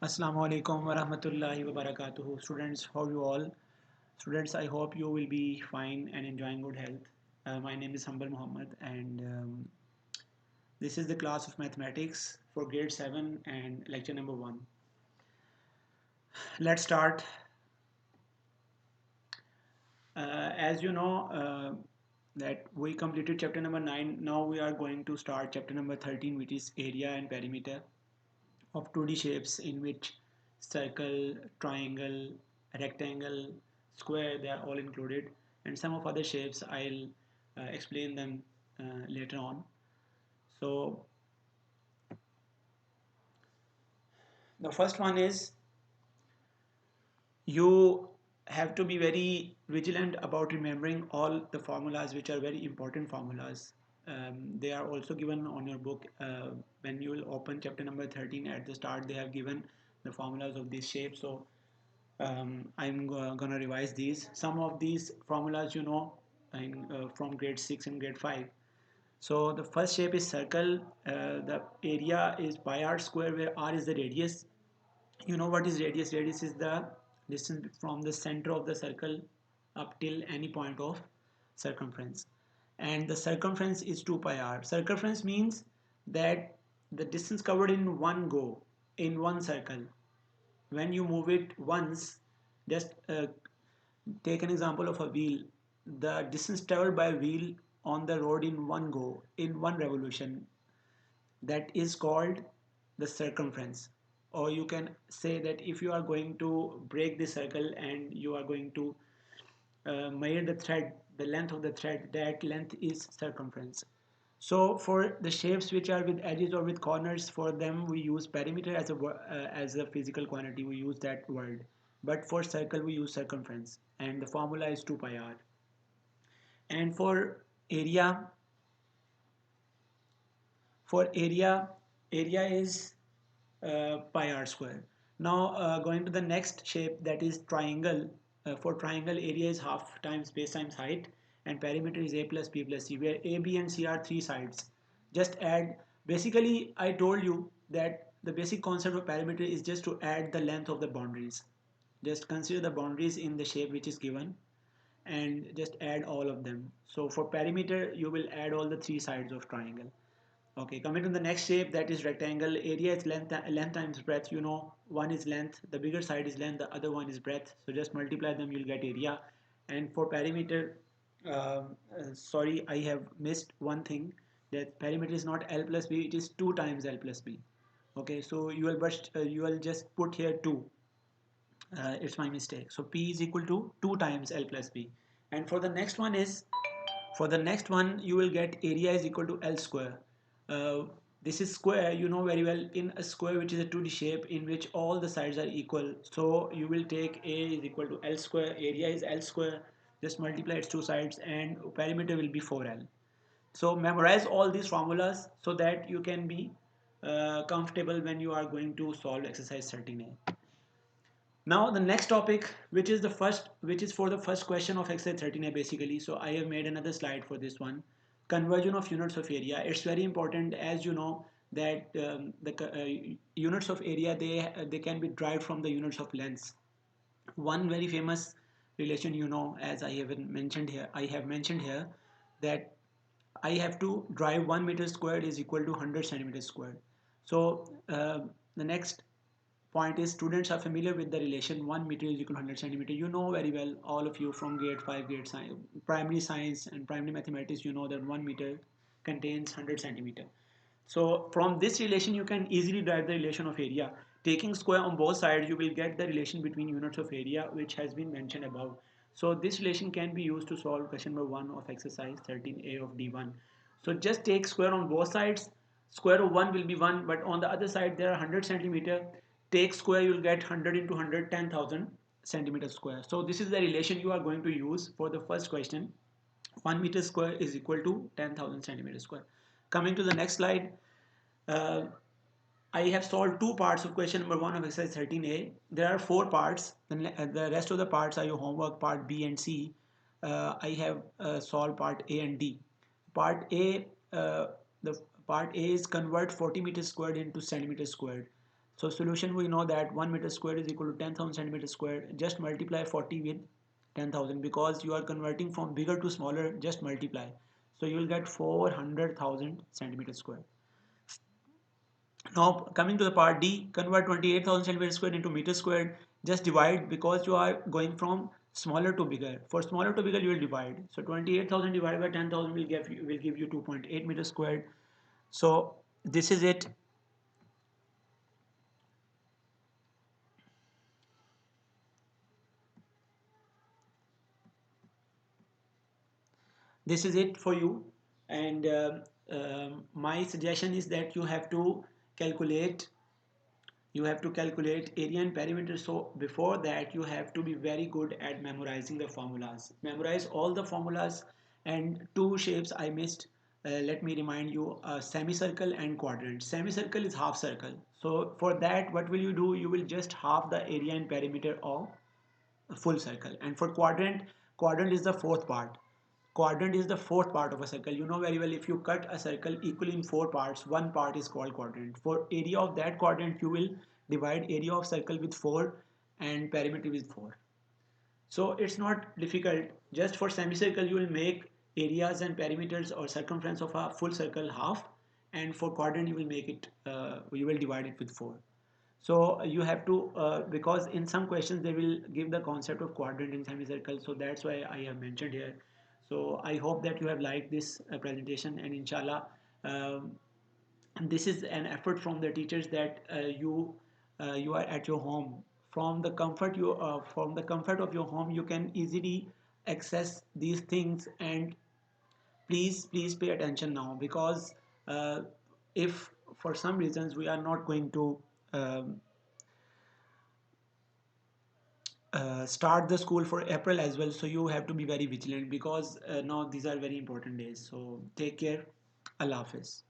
Assalamu alaikum wa rahmatullahi wa barakatuhu. Students, how are you all? Students, I hope you will be fine and enjoying good health. My name is Mohammad, and this is the class of mathematics for grade 7 and lecture number 1. Let's start. As you know, that we completed chapter number 9. Now we are going to start chapter number 13, which is area and perimeter of 2D shapes, in which circle, triangle, rectangle, square, they are all included, and some of other shapes I'll explain them later on. So the first one is, you have to be very vigilant about remembering all the formulas, which are very important formulas. They are also given on your book. When you will open chapter number 13, at the start they have given the formulas of this shape. So I'm gonna revise these. Some of these formulas from grade 6 and grade 5. So the first shape is circle. The area is pi r square, where r is the radius. You know what is radius? Radius is the distance from the center of the circle up till any point of circumference, and the circumference is 2 pi r. Circumference means that the distance covered in one go, in one circle. When you move it once, just take an example of a wheel. The distance traveled by a wheel on the road in one go, in one revolution, that is called the circumference. Or you can say that if you are going to break the circle and you are going to measure the thread, the length of the thread, that length is circumference. So for the shapes which are with edges or with corners, for them we use perimeter as a physical quantity. We use that word. But for circle we use circumference, and the formula is 2 pi r. And area, for area is pi r square. Now going to the next shape, that is triangle. For triangle, area is half times base times height, and perimeter is a plus b plus c, where a, b and c are three sides. Just add, basically I told you that the basic concept of perimeter is just to add the length of the boundaries. Just consider the boundaries in the shape which is given and just add all of them. So for perimeter you will add all the three sides of triangle. Okay, coming to the next shape, that is rectangle. Area is length times breadth. You know, one is length, the bigger side is length, the other one is breadth. So just multiply them, you'll get area. And for perimeter, sorry, I have missed one thing, that perimeter is not L plus B, it is 2 times L plus B. Okay, so you will just put here 2. It's my mistake. So P is equal to 2 times L plus B. And for the next one, you will get area is equal to L square. Uh, this is square, you know very well, in a square which is a 2D shape in which all the sides are equal. So you will take A is equal to L square, area is L square, just multiply its two sides, and perimeter will be 4L. So memorize all these formulas so that you can be comfortable when you are going to solve exercise 13A. Now the next topic, which is for the first question of exercise 13A basically. So I have made another slide for this one. Conversion of units of area. It's very important, as you know, that the units of area, they can be derived from the units of lengths. One very famous relation, you know, as I have mentioned here, that I have to drive 1 meter squared is equal to 100 centimeters squared. So the next point is, students are familiar with the relation 1 meter is equal to 100 centimeter. You know very well, all of you from grade 5, grade science, primary science and primary mathematics, you know that 1 meter contains 100 centimeter. So from this relation you can easily derive the relation of area. Taking square on both sides, you will get the relation between units of area, which has been mentioned above. So this relation can be used to solve question number 1 of exercise 13A of D1. So just take square on both sides. Square of 1 will be 1, but on the other side there are 100 centimeter. Take square, you will get 100 into 100, 10,000 centimeters square. So this is the relation you are going to use for the first question. 1 meter square is equal to 10,000 centimeters square. Coming to the next slide, uh, I have solved two parts of question number 1 of exercise 13A. There are 4 parts. The rest of the parts are your homework, part B and C. I have solved part A and D. Part A, the part A is convert 40 meters squared into centimeters squared. So solution, we know that 1 meter square is equal to 10,000 centimeters square. Just multiply 40 with 10,000 because you are converting from bigger to smaller. Just multiply. So you will get 400,000 centimeters square. Now coming to the part D, convert 28,000 centimeters squared into meters squared. Just divide because you are going from smaller to bigger. For smaller to bigger, you will divide. So 28,000 divided by 10,000 will give you 2.8 meters squared. So this is it. This is it for you. And my suggestion is that calculate you have to calculate area and perimeter. So before that you have to be very good at memorizing the formulas. Memorize all the formulas. And two shapes I missed. Let me remind you, semicircle and quadrant. Semicircle is half circle. So for that, what will you do? You will just half the area and perimeter of a full circle. And for quadrant, quadrant is the fourth part. Quadrant is the fourth part of a circle. You know very well, if you cut a circle equally in four parts, one part is called quadrant. For area of that quadrant, you will divide area of circle with 4 and perimeter with 4. So it's not difficult. Just for semicircle, you will make areas and perimeters or circumference of a full circle half, and for quadrant, you will divide it with 4. So you have to, because in some questions they will give the concept of quadrant in semicircle, so that's why I have mentioned here. So I hope that you have liked this presentation, and inshallah, um, this is an effort from the teachers that you are at your home. From the comfort of your home, you can easily access these things. And please pay attention now, because if for some reasons we are not going to um, start the school for April as well, so you have to be very vigilant, because now these are very important days. So take care. Allah Hafiz.